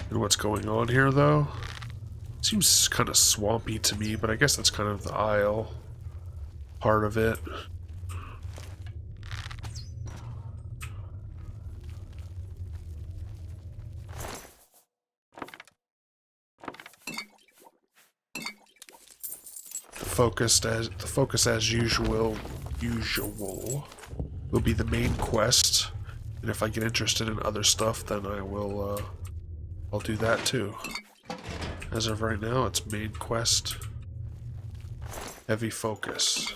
And what's going on here, though? Seems kind of swampy to me, but I guess that's kind of the Isle part of it. The focus as usual will be the main quest, and if I get interested in other stuff, then I'll do that too. As of right now, it's main quest, heavy focus.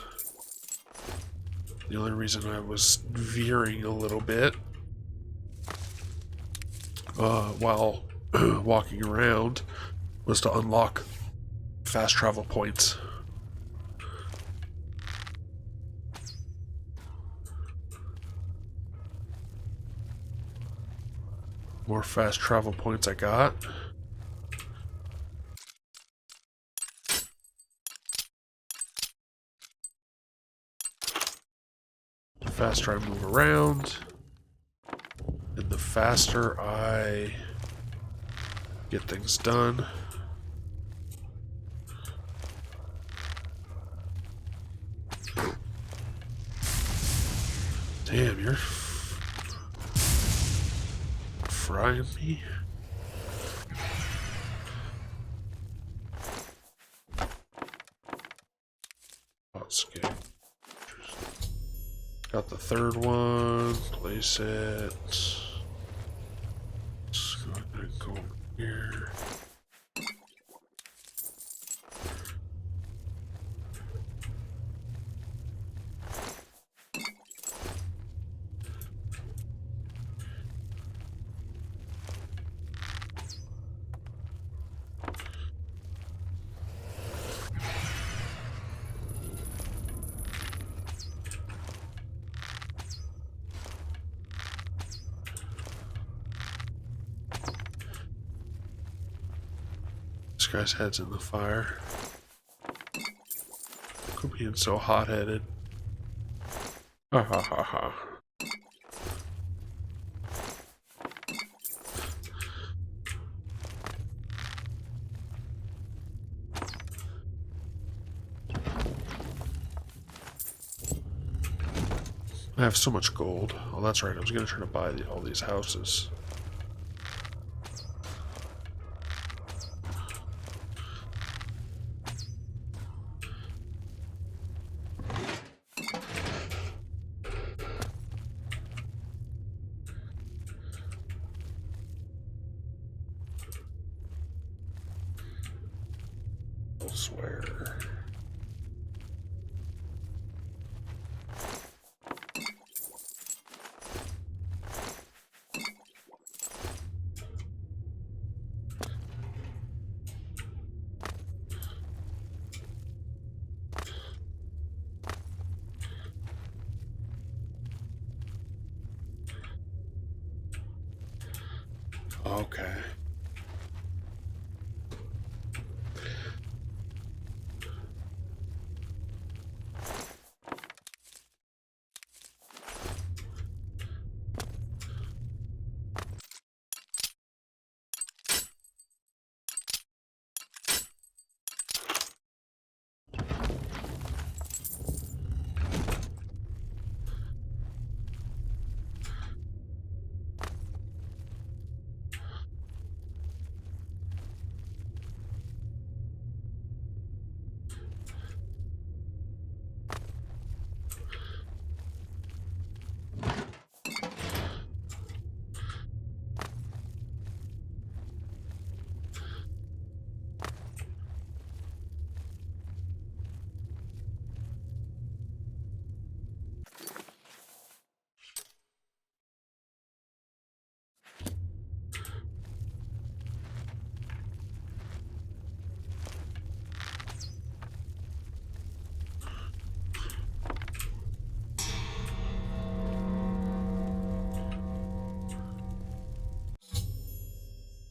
The only reason I was veering a little bit while walking around was to unlock fast travel points. More fast travel points I got. The faster I move around, and the faster I get things done. Damn, you're frying me. Let's get. Got the third one. Place it. Let's go ahead and go over here. This guy's head's in the fire. Quit being so hot-headed. Ha ha ha ha. I have so much gold. Oh, that's right. I was going to try to buy all these houses. Elsewhere. Okay.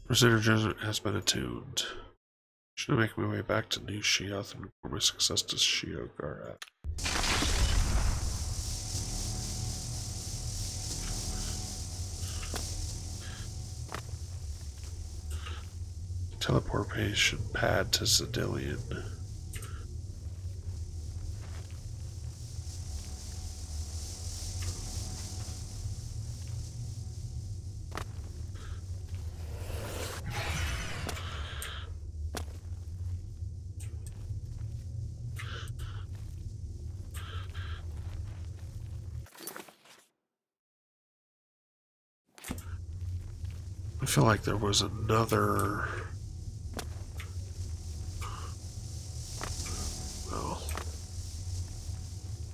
Procedure has been attuned. Should I make my way back to New Sheoth and report my success to Sheogarat? Teleportation pad to Zedillion. I feel like there was another... Well,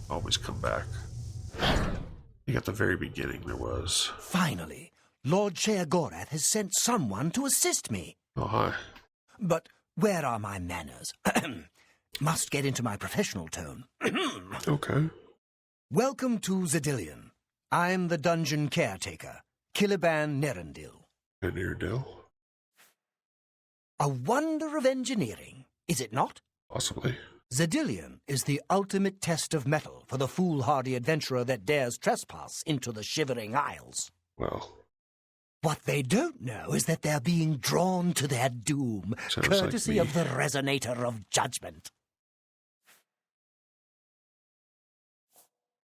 always come back. I think at the very beginning there was. Finally, Lord Sheogorath has sent someone to assist me. Oh, hi. But where are my manners? Must get into my professional tone. Okay. Welcome to Zedillion. I'm the dungeon caretaker, Caliban Nerendil. Nerendil? A wonder of engineering, is it not? Possibly. Zedillion is the ultimate test of mettle for the foolhardy adventurer that dares trespass into the Shivering Isles. Well... What they don't know is that they're being drawn to their doom, courtesy of the Resonator of Judgment.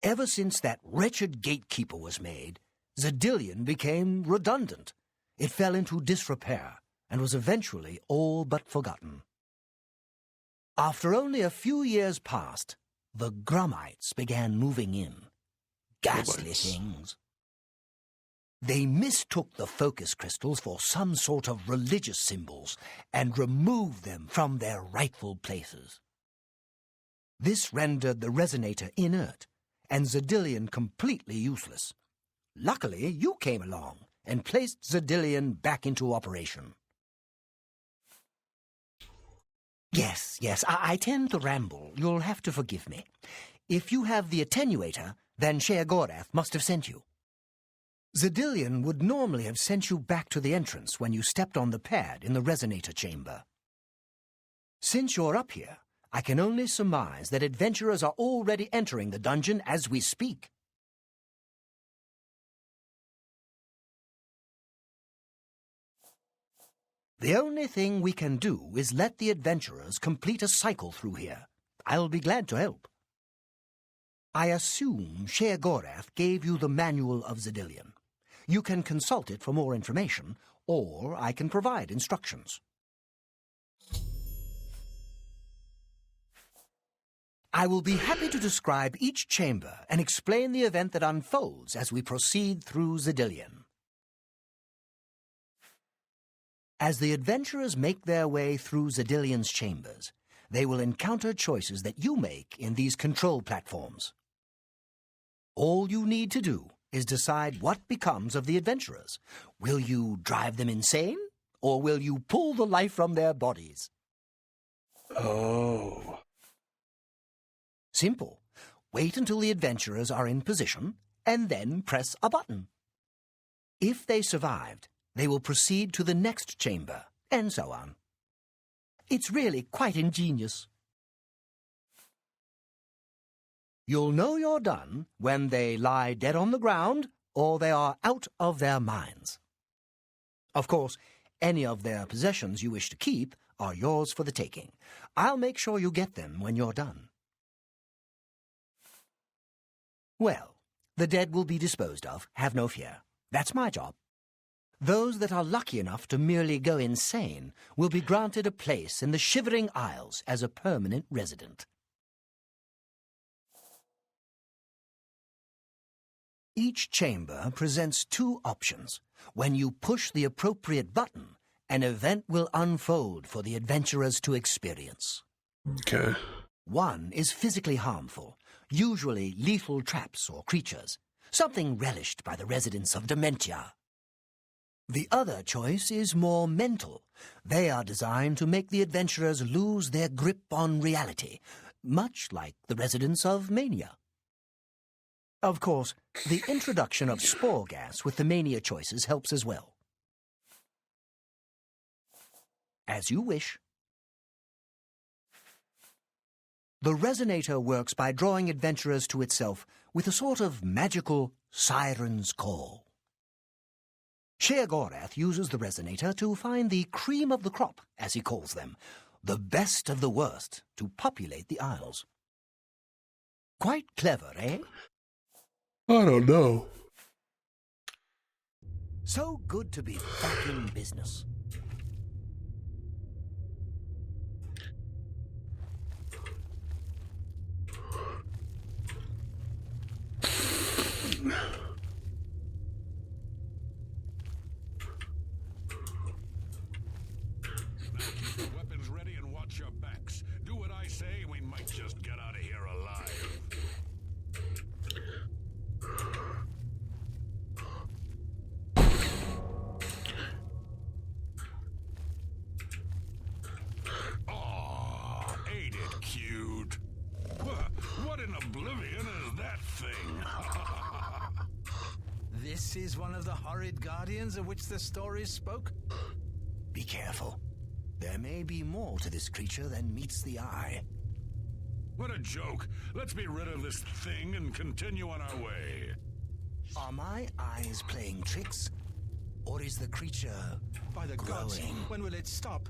Ever since that wretched gatekeeper was made, Zedillion became redundant. It fell into disrepair and was eventually all but forgotten. After only a few years passed, the Grummites began moving in. Ghastly things. They mistook the focus crystals for some sort of religious symbols and removed them from their rightful places. This rendered the Resonator inert and Zedillion completely useless. Luckily, you came along and placed Zedillion back into operation. Yes, I tend to ramble. You'll have to forgive me. If you have the attenuator, then Sheogorath must have sent you. Zedillion would normally have sent you back to the entrance when you stepped on the pad in the Resonator chamber. Since you're up here, I can only surmise that adventurers are already entering the dungeon as we speak. The only thing we can do is let the adventurers complete a cycle through here. I'll be glad to help. I assume Sheogorath gave you the Manual of Zedillion. You can consult it for more information, or I can provide instructions. I will be happy to describe each chamber and explain the event that unfolds as we proceed through Zedillion. As the adventurers make their way through Zedillion's chambers, they will encounter choices that you make in these control platforms. All you need to do is decide what becomes of the adventurers. Will you drive them insane, or will you pull the life from their bodies? Oh. Simple. Wait until the adventurers are in position, and then press a button. If they survived, they will proceed to the next chamber, and so on. It's really quite ingenious. You'll know you're done when they lie dead on the ground or they are out of their minds. Of course, any of their possessions you wish to keep are yours for the taking. I'll make sure you get them when you're done. Well, the dead will be disposed of, have no fear. That's my job. Those that are lucky enough to merely go insane will be granted a place in the Shivering Isles as a permanent resident. Each chamber presents two options. When you push the appropriate button, an event will unfold for the adventurers to experience. Okay. One is physically harmful, usually lethal traps or creatures, something relished by the residents of Dementia. The other choice is more mental. They are designed to make the adventurers lose their grip on reality, much like the residents of Mania. Of course, the introduction of spore gas with the Mania choices helps as well. As you wish. The Resonator works by drawing adventurers to itself with a sort of magical siren's call. Sheogorath uses the resonator to find the cream of the crop, as he calls them, the best of the worst, to populate the Isles. Quite clever, eh? I don't know. So good to be back in business. Keep your weapons ready and watch your backs. Do what I say, we might just get out of here alive. Aw, ain't it cute? What in Oblivion is that thing? This is one of the horrid guardians of which the stories spoke? Be careful. There may be more to this creature than meets the eye. What a joke. Let's be rid of this thing and continue on our way. Are my eyes playing tricks? Or is the creature By the gods, growing? when will it stop?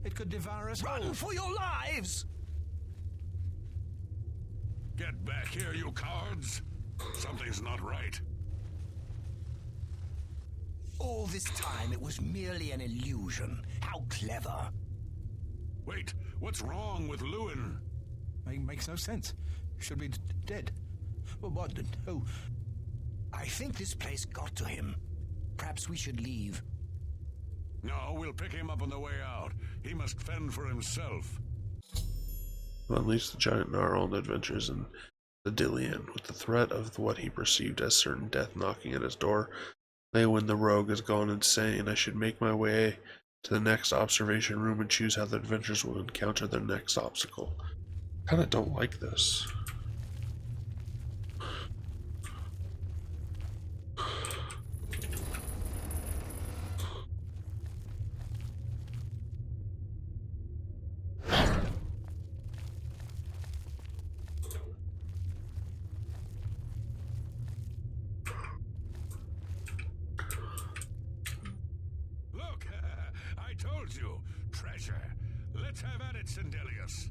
It could devour us Run all. for your lives! Get back here, you cowards. Something's not right. All this time it was merely an illusion. How clever. Wait, what's wrong with Lewin? Makes no sense. Should be dead. Well, what? Oh, I think this place got to him. Perhaps we should leave. No, we'll pick him up on the way out. He must fend for himself. Unleash the giant Gnarl adventures in the Dillian, with the threat of what he perceived as certain death knocking at his door. When the rogue has gone insane, I should make my way to the next observation room and choose how the adventurers will encounter their next obstacle. Kinda don't like this. Look, I told you. Treasure. Let's have at it, Sindelius.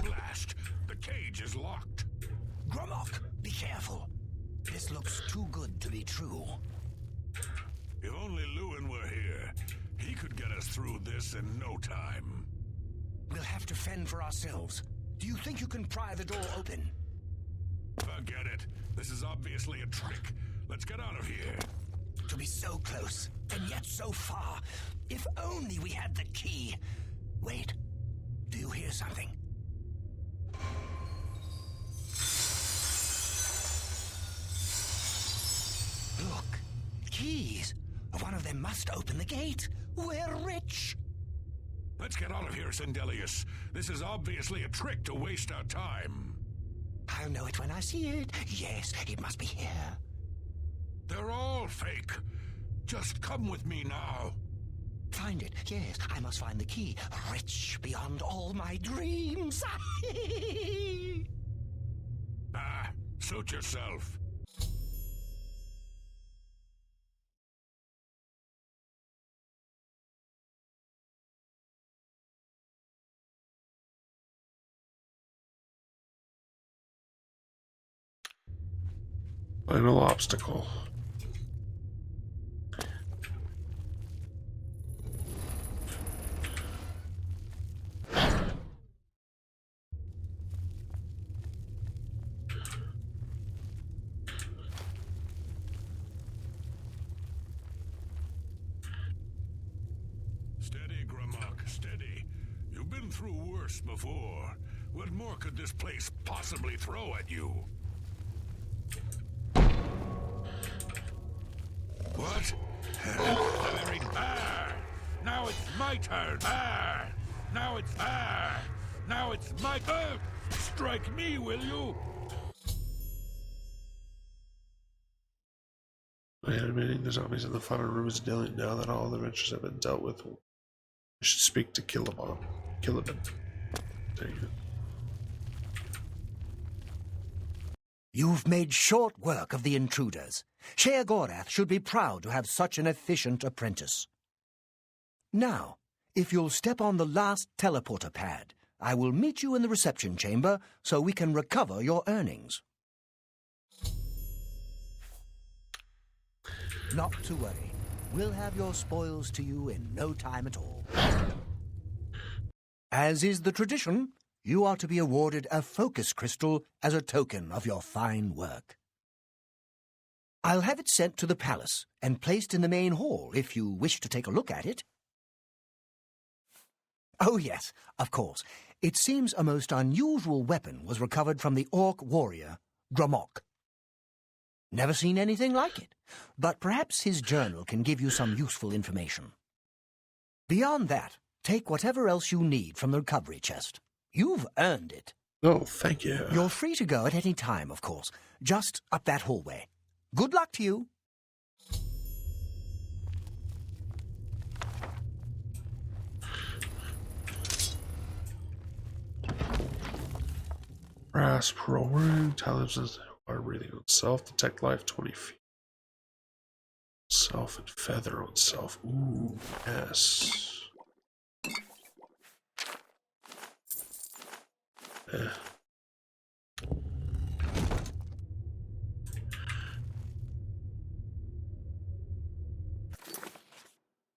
Blast! The cage is locked. Gromok, be careful. This looks too good to be true. If only Lewin were here, he could get us through this in no time. We'll have to fend for ourselves. Do you think you can pry the door open? Forget it. This is obviously a trick. Let's get out of here. To be so close, and yet so far. If only we had the key. Wait, do you hear something? Look, keys. One of them must open the gate. We're rich. Let's get out of here, Sindelius. This is obviously a trick to waste our time. I'll know it when I see it. Yes, it must be here. They're all fake. Just come with me now. Find it. Yes, I must find the key. Rich beyond all my dreams. Suit yourself. Final obstacle. Steady, Gramok, steady. You've been through worse before. What more could this place possibly throw at you? What? Now it's my turn. Now it's my turn. Strike me, will you? By animating the zombies in the final room is dealing now that all the adventures have been dealt with. I should speak to Caliban. Dang it. You've made short work of the intruders. Sheogorath should be proud to have such an efficient apprentice. Now, if you'll step on the last teleporter pad, I will meet you in the reception chamber so we can recover your earnings. Not to worry. We'll have your spoils to you in no time at all. As is the tradition, you are to be awarded a focus crystal as a token of your fine work. I'll have it sent to the palace and placed in the main hall if you wish to take a look at it. Oh yes, of course. It seems a most unusual weapon was recovered from the orc warrior, Gramok. Never seen anything like it, but perhaps his journal can give you some useful information. Beyond that, take whatever else you need from the recovery chest. You've earned it. Oh, thank you. You're free to go at any time, of course, just up that hallway. Good luck to you. Brass, pearl ring, intelligence, water breathing on self, detect life 20 feet. Self and feather on self. Ooh, yes.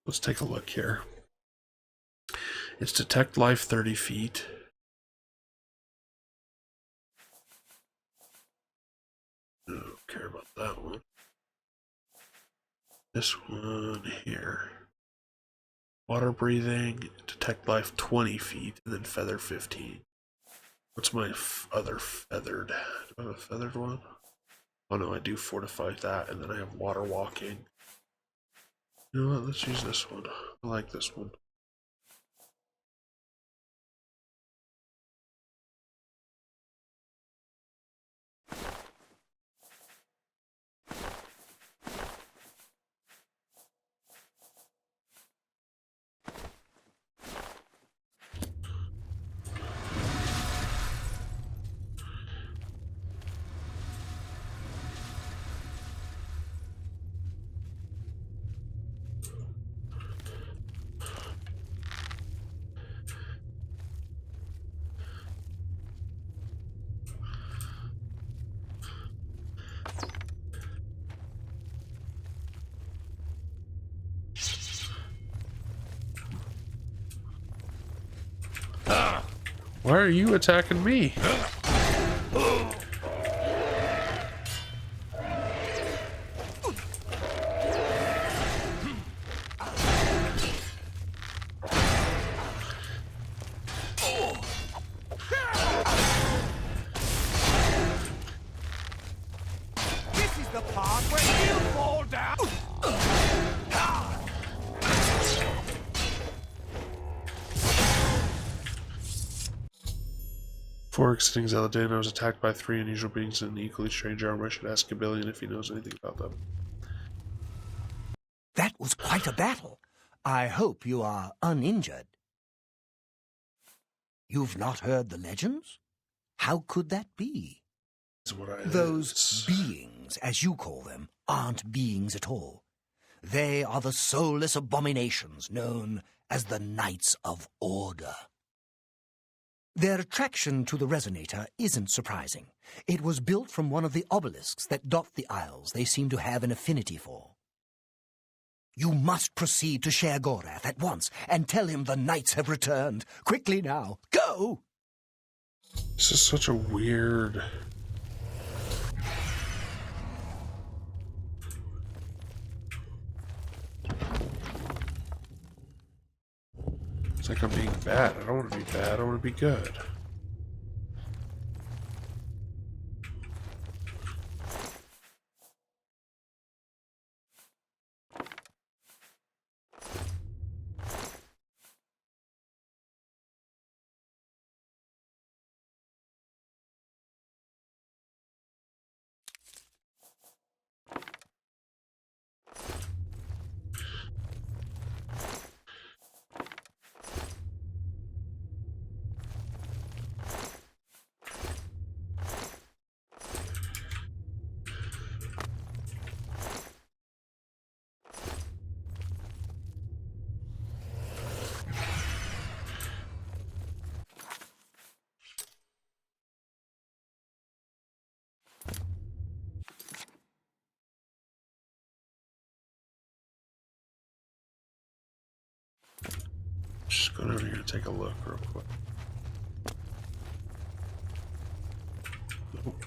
Let's take a look here. It's detect life 30 feet. I don't care about that one. This one here. Water breathing, detect life 20 feet, and then feather 15. What's my other feathered? Do I have a feathered one? Oh no, I do fortify that, and then I have water walking. You know what? Let's use this one. I like this one. Why are you attacking me? This is the part where you fall down. Before exiting Zeladin, I was attacked by 3 unusual beings in an equally strange armor. I should ask Oblivion if he knows anything about them. That was quite a battle. I hope you are uninjured. You've not heard the legends? How could that be? Is what I Those beings, as you call them, aren't beings at all. They are the soulless abominations known as the Knights of Order. Their attraction to the resonator isn't surprising. It was built from one of the obelisks that dot the isles they seem to have an affinity for. You must proceed to Sheogorath at once and tell him the knights have returned. Quickly now, go! This is such a weird... It's like I'm being bad. I don't want to be bad. I want to be good. Just going over here to take a look real quick. Nope.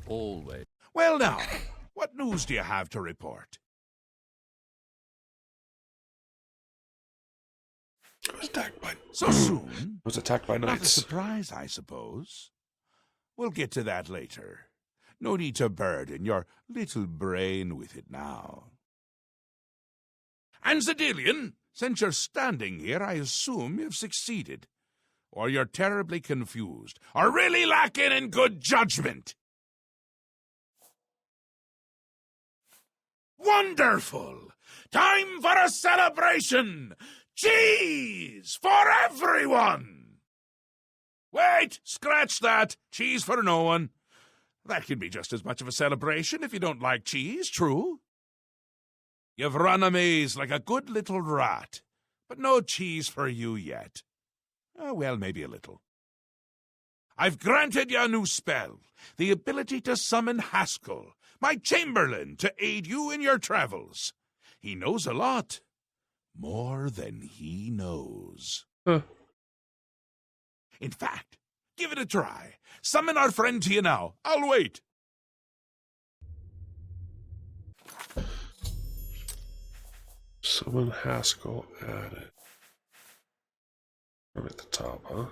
Always. Well now, what news do you have to report? I was attacked by... So soon? I was attacked by Not a knights. surprise, I suppose. We'll get to that later. No need to burden your little brain with it now. And Zedilian, since you're standing here, I assume you've succeeded. Or you're terribly confused, or really lacking in good judgment. Wonderful! Time for a celebration! Cheese for everyone! Wait, scratch that. Cheese for no one. That can be just as much of a celebration if you don't like cheese, true? You've run a maze like a good little rat, but no cheese for you yet. Well, maybe a little. I've granted you a new spell, the ability to summon Haskell, my chamberlain, to aid you in your travels. He knows a lot. More than he knows. Huh. In fact, give it a try. Summon our friend to you now. I'll wait. Summon Haskell added. I'm at the top, huh?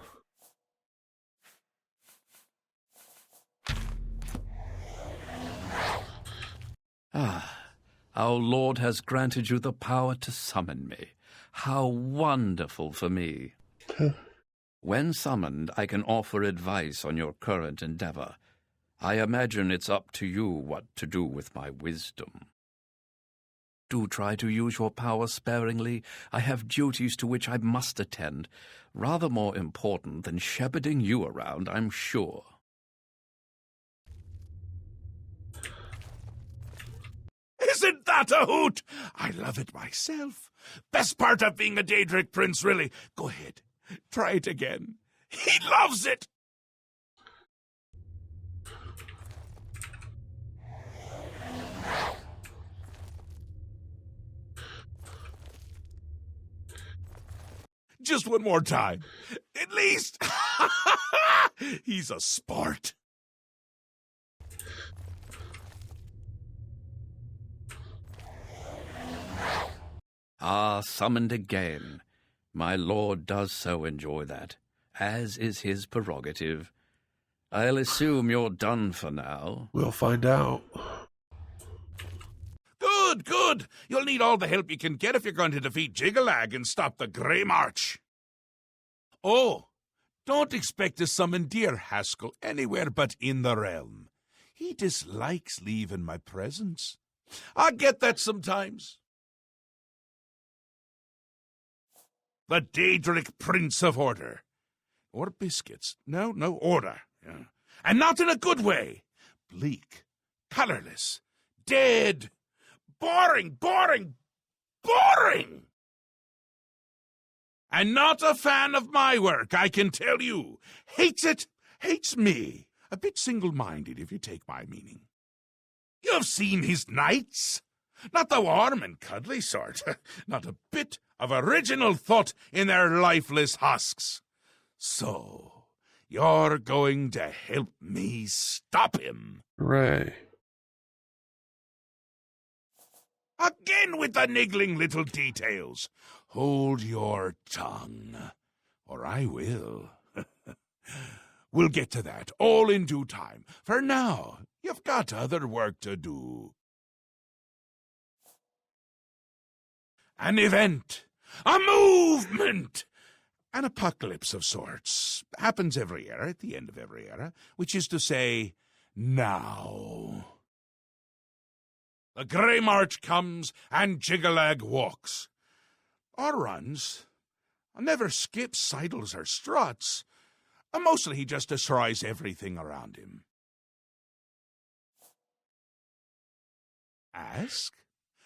Our Lord has granted you the power to summon me. How wonderful for me. When summoned, I can offer advice on your current endeavor. I imagine it's up to you what to do with my wisdom. Do try to use your power sparingly. I have duties to which I must attend, rather more important than shepherding you around, I'm sure. Isn't that a hoot? I love it myself. Best part of being a Daedric prince, really. Go ahead. Try it again. He loves it. Just one more time. At least. He's a sport. Ah, summoned again. My lord does so enjoy that, as is his prerogative. I'll assume you're done for now. We'll find out. Good, good. You'll need all the help you can get if you're going to defeat Jiggalag and stop the Grey March. Oh, don't expect to summon dear Haskell anywhere but in the realm. He dislikes leaving my presence. I get that sometimes. The Daedric Prince of Order. Or biscuits. No, order. Yeah. And not in a good way. Bleak, colorless, dead, boring. And not a fan of my work, I can tell you. Hates it, hates me. A bit single-minded, if you take my meaning. You've seen his knights. Not the warm and cuddly sort. Not a bit of original thought in their lifeless husks. So, you're going to help me stop him. Hooray. Again with the niggling little details. Hold your tongue, or I will. We'll get to that, all in due time. For now, you've got other work to do. An event, a movement, an apocalypse of sorts. Happens every era, at the end of every era, which is to say, now. The Grey March comes and Jiggalag walks. Or runs. Never skips, sidles, or struts. Mostly he just destroys everything around him. Ask?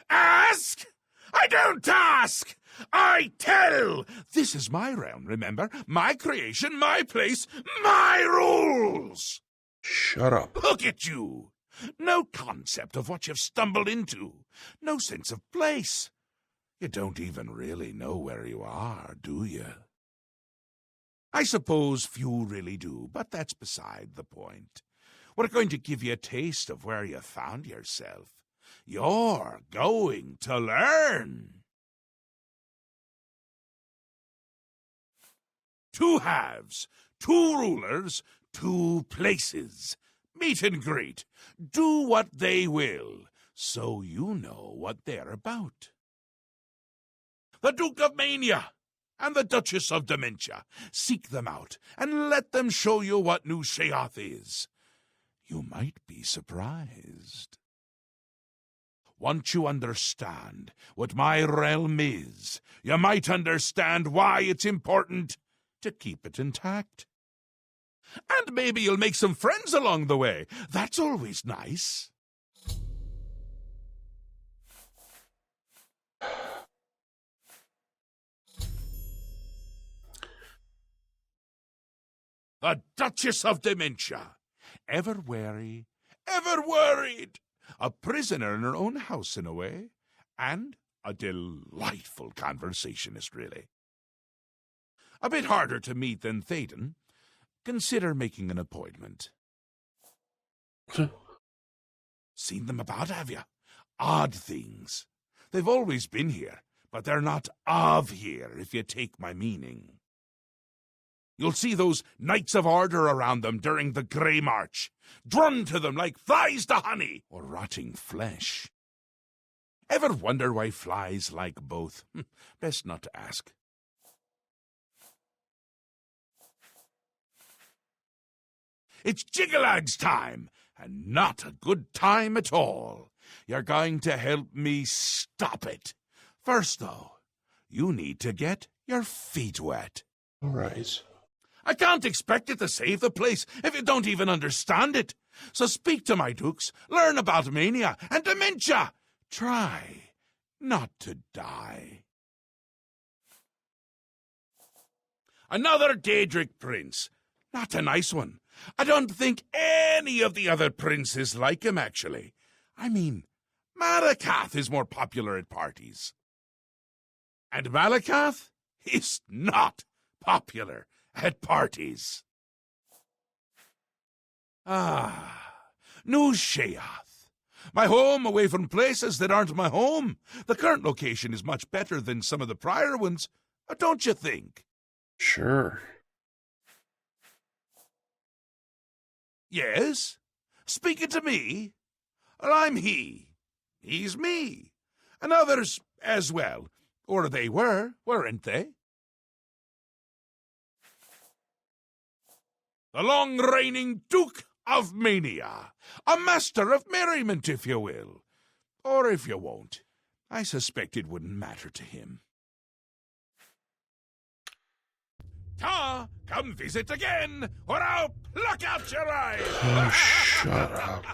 Ask? I don't ask! I tell! This is my realm, remember? My creation, my place, my rules! Shut up. Look at you! No concept of what you've stumbled into. No sense of place. You don't even really know where you are, do you? I suppose few really do, but that's beside the point. We're going to give you a taste of where you found yourself. You're going to learn. Two halves, two rulers, two places. Meet and greet. Do what they will, so you know what they're about. The Duke of Mania and the Duchess of Dementia. Seek them out and let them show you what New Sheoth is. You might be surprised. Once you understand what my realm is, you might understand why it's important to keep it intact. And maybe you'll make some friends along the way. That's always nice. The Duchess of Dementia. Ever wary, ever worried. A prisoner in her own house, in a way. And a delightful conversationist, really. A bit harder to meet than Théoden. Consider making an appointment. Seen them about, have you? Odd things. They've always been here, but they're not of here, if you take my meaning. You'll see those Knights of Order around them during the Grey March, drawn to them like flies to honey or rotting flesh. Ever wonder why flies like both? Best not to ask. It's Jiggalag's time, and not a good time at all. You're going to help me stop it. First, though, you need to get your feet wet. All right. I can't expect you to save the place if you don't even understand it. So speak to my dukes, learn about mania and dementia. Try not to die. Another Daedric prince. Not a nice one. I don't think any of the other princes like him, actually. I mean, Malakath is more popular at parties. And Malakath is not popular at parties. New Sheoth. My home away from places that aren't my home. The current location is much better than some of the prior ones, don't you think? Sure. Yes? Speaking to me? Well, I'm he. He's me. And others as well. Or they were, weren't they? The long-reigning Duke of Mania. A master of merriment, if you will. Or if you won't. I suspect it wouldn't matter to him. Come visit again, or I'll pluck out your eyes. Oh, shut up.